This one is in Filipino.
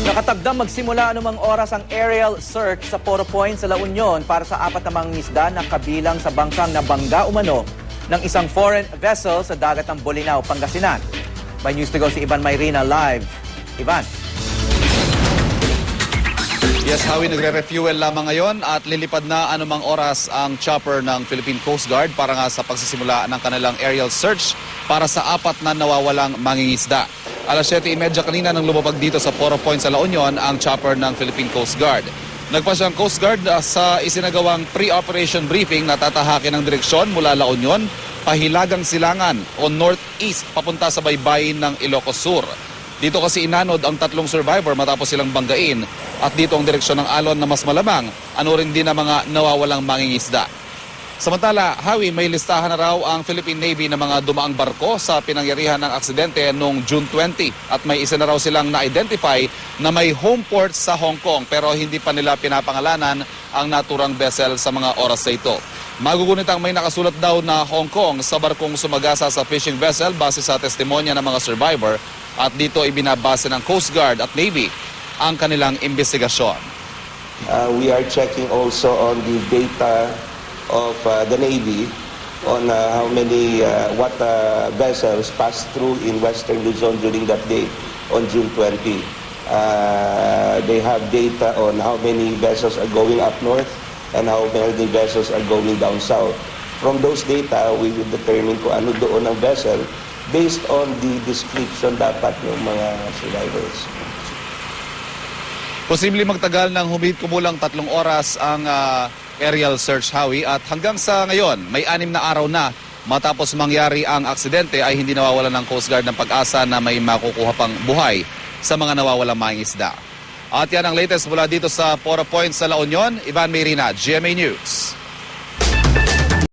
Nakatagdang magsimula anumang oras ang aerial search sa Poro Point sa La Union para sa 4 namang isda na kabilang sa bangkang nabangga umano ng isang foreign vessel sa dagat ng Bolinao, Pangasinan. May news to go si Ivan Mayrina live. Ivan. Yes, Howie, nagre-refuel lamang ngayon at lilipad na anumang oras ang chopper ng Philippine Coast Guard para nga sa pagsisimula ng kanilang aerial search para sa 4 na nawawalang mangingisda. Alas 7:30 kanina nang lumabag dito sa Poro Point sa La Union ang chopper ng Philippine Coast Guard. Nagpasya ang Coast Guard sa isinagawang pre-operation briefing na tatahakin ng direksyon mula La Union, Pahilagang Silangan o northeast papunta sa baybayin ng Ilocos Sur. Dito kasi inanod ang 3 survivor matapos silang banggain at dito ang direksyon ng alon na mas malamang ano rin din ang mga nawawalang mangingisda. Samantala, Howie, may listahan na raw ang Philippine Navy ng mga dumaang barko sa pinangyarihan ng aksidente noong June 20 at may isa na raw silang na-identify na may home port sa Hong Kong pero hindi pa nila pinapangalanan ang naturang vessel sa mga oras na ito. Magugunit ang may nakasulat daw na Hong Kong sa barkong sumagasa sa fishing vessel base sa testimonya ng mga survivor at dito ibinabase ng Coast Guard at Navy ang kanilang investigasyon. We are checking also on the data of the Navy on how many what vessels passed through in Western Luzon during that day on June 20. They have data on how many vessels are going up north and how many vessels are going down south. From those data, we will determine kung ano doon ang vessel based on the description dapat ng mga survivors. Posible magtagal ng humigit kumulang 3 oras ang aerial search, Howie, at hanggang sa ngayon may 6 na araw na matapos mangyari ang aksidente ay hindi nawawalan ng Coast Guard ng pag-asa na may makukuha pang buhay sa mga nawawalang mangingisda. At yan ang latest mula dito sa Poro Point sa La Union. Ivan Mayrina, GMA News.